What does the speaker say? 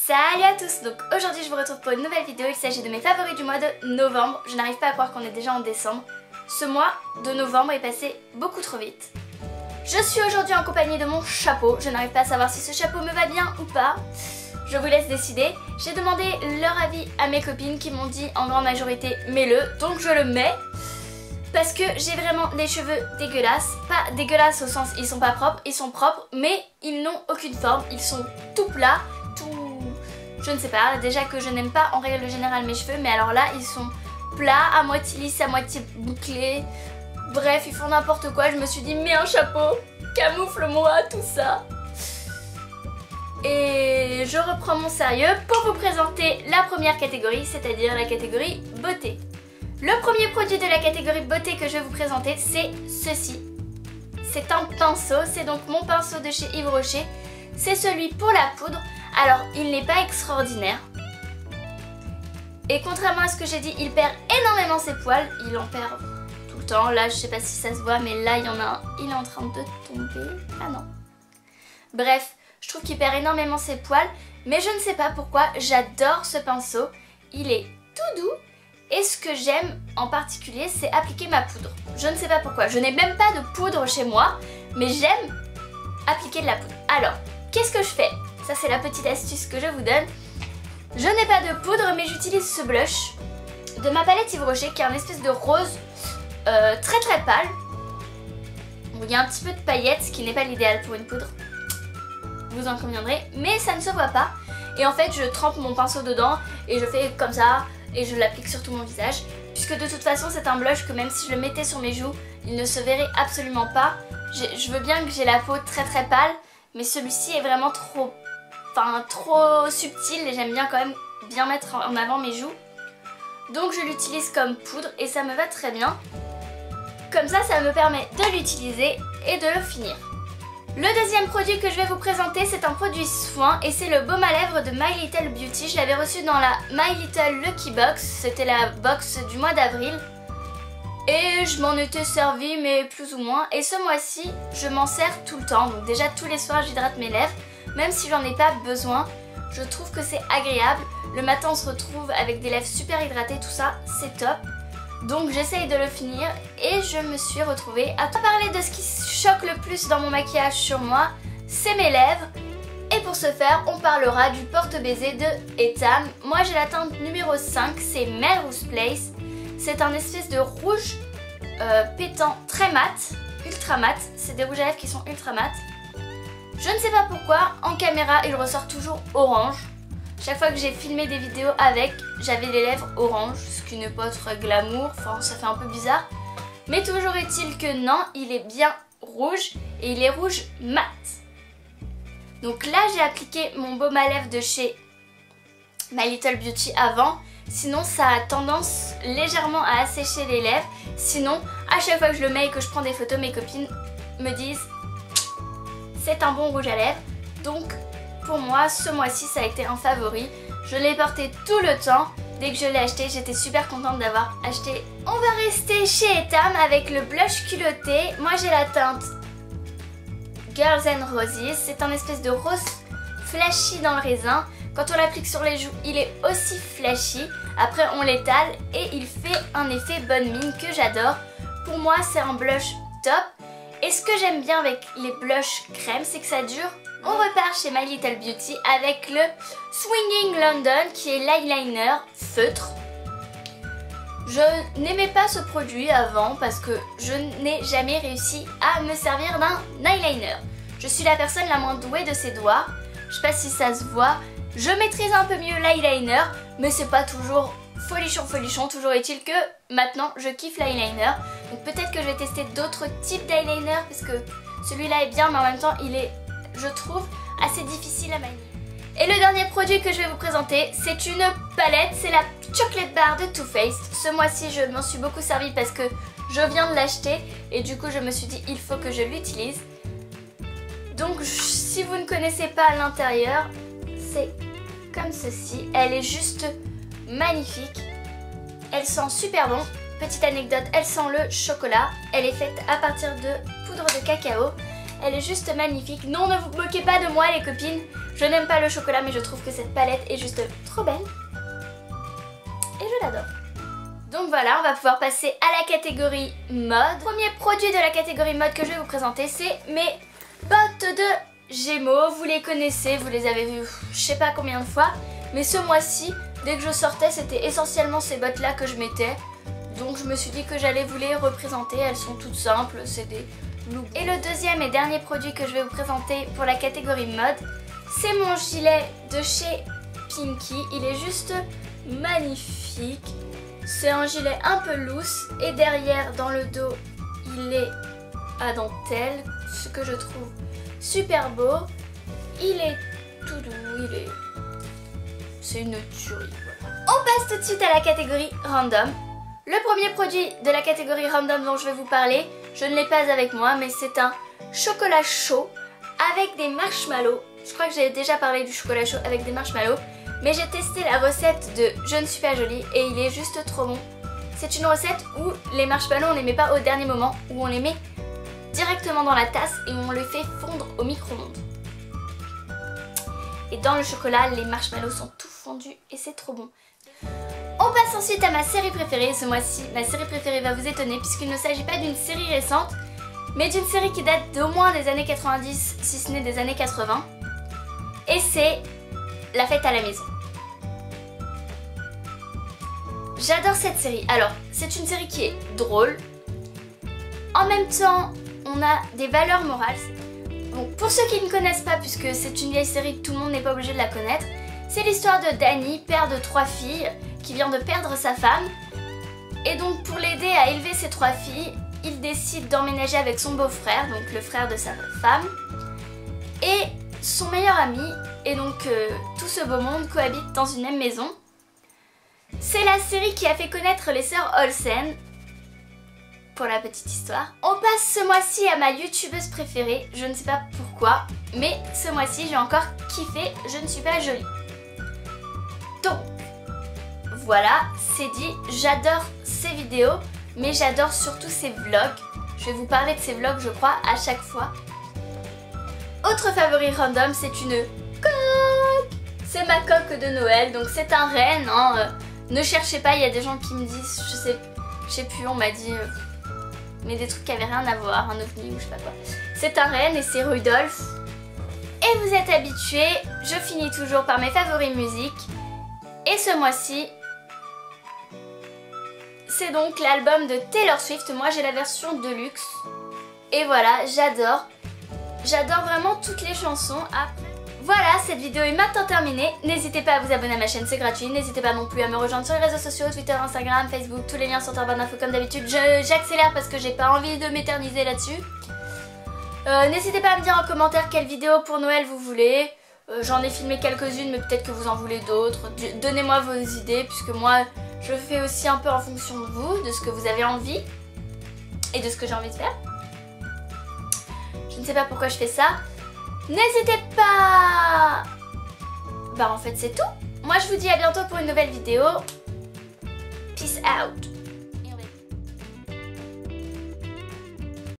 Salut à tous. Donc aujourd'hui je vous retrouve pour une nouvelle vidéo. Il s'agit de mes favoris du mois de novembre. Je n'arrive pas à croire qu'on est déjà en décembre. Ce mois de novembre est passé beaucoup trop vite. Je suis aujourd'hui en compagnie de mon chapeau. Je n'arrive pas à savoir si ce chapeau me va bien ou pas. Je vous laisse décider. J'ai demandé leur avis à mes copines qui m'ont dit en grande majorité mets-le. Donc je le mets. Parce que j'ai vraiment des cheveux dégueulasses. Pas dégueulasses au sens ils sont pas propres, ils sont propres, mais ils n'ont aucune forme. Ils sont tout plats, tout... je ne sais pas. Déjà que je n'aime pas en règle générale mes cheveux, mais alors là ils sont plats, à moitié lisses, à moitié bouclés. Bref, ils font n'importe quoi. Je me suis dit mets un chapeau, camoufle-moi tout ça. Et je reprends mon sérieux pour vous présenter la première catégorie, c'est-à-dire la catégorie beauté. Le premier produit de la catégorie beauté que je vais vous présenter, c'est ceci. C'est un pinceau, c'est donc mon pinceau de chez Yves Rocher. C'est celui pour la poudre. Alors, il n'est pas extraordinaire. Et contrairement à ce que j'ai dit, il perd énormément ses poils. Il en perd tout le temps. Là, je sais pas si ça se voit, mais là, il y en a un. Il est en train de tomber. Ah non. Bref, je trouve qu'il perd énormément ses poils. Mais je ne sais pas pourquoi, j'adore ce pinceau. Il est tout doux. Et ce que j'aime en particulier, c'est appliquer ma poudre. Je ne sais pas pourquoi. Je n'ai même pas de poudre chez moi, mais j'aime appliquer de la poudre. Alors, qu'est-ce que je fais? Ça, c'est la petite astuce que je vous donne. Je n'ai pas de poudre, mais j'utilise ce blush de ma palette Yves Rocher, qui est un espèce de rose très très pâle. Où il y a un petit peu de paillettes, ce qui n'est pas l'idéal pour une poudre. Vous en conviendrez. Mais ça ne se voit pas. Et en fait, je trempe mon pinceau dedans et je fais comme ça. Et je l'applique sur tout mon visage, puisque de toute façon c'est un blush que même si je le mettais sur mes joues, il ne se verrait absolument pas. Je veux bien que j'ai la peau très très pâle, mais celui-ci est vraiment trop subtil et j'aime bien quand même bien mettre en avant mes joues. Donc je l'utilise comme poudre et ça me va très bien. Comme ça me permet de l'utiliser et de le finir. Le deuxième produit que je vais vous présenter, c'est un produit soin et c'est le baume à lèvres de My Little Beauty. Je l'avais reçu dans la My Little Lucky Box, c'était la box du mois d'avril. Et je m'en étais servi, mais plus ou moins. Et ce mois-ci, je m'en sers tout le temps. Donc déjà tous les soirs, j'hydrate mes lèvres. Même si j'en ai pas besoin, je trouve que c'est agréable. Le matin, on se retrouve avec des lèvres super hydratées, tout ça, c'est top. Donc j'essaye de le finir et je me suis retrouvée à parler de ce qui choque le plus dans mon maquillage sur moi, c'est mes lèvres. Et pour ce faire, on parlera du porte-baiser de Etam. Moi j'ai la teinte numéro 5, c'est Melrose Place. C'est un espèce de rouge pétant très mat, ultra mat. C'est des rouges à lèvres qui sont ultra mat. Je ne sais pas pourquoi, en caméra il ressort toujours orange. Chaque fois que j'ai filmé des vidéos avec, j'avais les lèvres orange, ce qui n'est pas très glamour, enfin ça fait un peu bizarre. Mais toujours est-il que non, il est bien rouge et il est rouge mat. Donc là j'ai appliqué mon baume à lèvres de chez My Little Beauty avant. Sinon ça a tendance légèrement à assécher les lèvres. Sinon à chaque fois que je le mets et que je prends des photos, mes copines me disent c'est un bon rouge à lèvres. Donc pour moi, ce mois-ci, ça a été un favori. Je l'ai porté tout le temps. Dès que je l'ai acheté, j'étais super contente d'avoir acheté. On va rester chez Etam avec le blush culotté. Moi, j'ai la teinte Girls and Roses. C'est un espèce de rose flashy dans le raisin. Quand on l'applique sur les joues, il est aussi flashy. Après, on l'étale et il fait un effet bonne mine que j'adore. Pour moi, c'est un blush top. Et ce que j'aime bien avec les blushs crème, c'est que ça dure. On repart chez My Little Beauty avec le Swinging London qui est l'eyeliner feutre. Je n'aimais pas ce produit avant parce que je n'ai jamais réussi à me servir d'un eyeliner. Je suis la personne la moins douée de ses doigts. Je sais pas si ça se voit. Je maîtrise un peu mieux l'eyeliner, mais c'est pas toujours folichon. Toujours est-il que maintenant je kiffe l'eyeliner. Donc peut-être que je vais tester d'autres types d'eyeliner parce que celui-là est bien, mais en même temps il est, je trouve, assez difficile à manier. Et le dernier produit que je vais vous présenter, c'est une palette, c'est la Chocolate Bar de Too Faced. Ce mois-ci, je m'en suis beaucoup servi parce que je viens de l'acheter et du coup, je me suis dit, il faut que je l'utilise. Donc, si vous ne connaissez pas l'intérieur, c'est comme ceci. Elle est juste magnifique. Elle sent super bon. Petite anecdote, elle sent le chocolat. Elle est faite à partir de poudre de cacao. Elle est juste magnifique. Non, ne vous moquez pas de moi les copines. Je n'aime pas le chocolat mais je trouve que cette palette est juste trop belle. Et je l'adore. Donc voilà, on va pouvoir passer à la catégorie mode. Le premier produit de la catégorie mode que je vais vous présenter, c'est mes bottes de Gémeaux. Vous les connaissez, vous les avez vues je sais pas combien de fois. Mais ce mois-ci, dès que je sortais, c'était essentiellement ces bottes là que je mettais. Donc je me suis dit que j'allais vous les représenter. Elles sont toutes simples, c'est des looks. Et le deuxième et dernier produit que je vais vous présenter pour la catégorie mode, c'est mon gilet de chez Pinky. Il est juste magnifique. C'est un gilet un peu loose et derrière dans le dos il est à dentelle, ce que je trouve super beau. Il est tout doux, c'est une tuerie. Voilà. On passe tout de suite à la catégorie random. Le premier produit de la catégorie random dont je vais vous parler, je ne l'ai pas avec moi mais c'est un chocolat chaud avec des marshmallows. Je crois que j'ai déjà parlé du chocolat chaud avec des marshmallows. Mais j'ai testé la recette de Je ne suis pas jolie et il est juste trop bon. C'est une recette où les marshmallows on les met pas au dernier moment, où on les met directement dans la tasse et on les fait fondre au micro-ondes. Et dans le chocolat, les marshmallows sont tout fondus et c'est trop bon. On passe ensuite à ma série préférée. Ce mois-ci, ma série préférée va vous étonner puisqu'il ne s'agit pas d'une série récente, mais d'une série qui date d'au moins des années 90, si ce n'est des années 80. Et c'est La Fête à la Maison. J'adore cette série. Alors, c'est une série qui est drôle. En même temps, on a des valeurs morales. Bon, pour ceux qui ne connaissent pas, puisque c'est une vieille série, tout le monde n'est pas obligé de la connaître, c'est l'histoire de Danny, père de 3 filles, qui vient de perdre sa femme. Et donc, pour l'aider à élever ses 3 filles, il décide d'emménager avec son beau-frère, donc le frère de sa femme, et son meilleur ami. Et donc, tout ce beau monde cohabite dans une même maison. C'est la série qui a fait connaître les sœurs Olsen, pour la petite histoire. On passe ce mois-ci à ma youtubeuse préférée, je ne sais pas pourquoi, mais ce mois-ci j'ai encore kiffé Je ne suis pas jolie. Donc, voilà, c'est dit, j'adore ses vidéos, mais j'adore surtout ses vlogs. Je vais vous parler de ses vlogs je crois à chaque fois. Autre favori random, c'est une coque. C'est ma coque de Noël, donc c'est un renne, hein. Ne cherchez pas, il y a des gens qui me disent, je sais plus, on m'a dit, mais des trucs qui avaient rien à voir, un ovni ou je sais pas quoi. C'est un renne et c'est Rudolph. Et vous êtes habitués, je finis toujours par mes favoris musique. Et ce mois-ci, c'est donc l'album de Taylor Swift. Moi j'ai la version deluxe. Et voilà, j'adore. J'adore vraiment toutes les chansons. Voilà, cette vidéo est maintenant terminée. N'hésitez pas à vous abonner à ma chaîne, c'est gratuit. N'hésitez pas non plus à me rejoindre sur les réseaux sociaux, Twitter, Instagram, Facebook. Tous les liens sont en barre d'infos comme d'habitude. J'accélère parce que j'ai pas envie de m'éterniser là-dessus. N'hésitez pas à me dire en commentaire quelle vidéo pour Noël vous voulez. J'en ai filmé quelques-unes mais peut-être que vous en voulez d'autres. Donnez-moi vos idées puisque moi je fais aussi un peu en fonction de vous, de ce que vous avez envie et de ce que j'ai envie de faire. Je ne sais pas pourquoi je fais ça. N'hésitez pas. Bah en fait c'est tout. Moi je vous dis à bientôt pour une nouvelle vidéo. Peace out.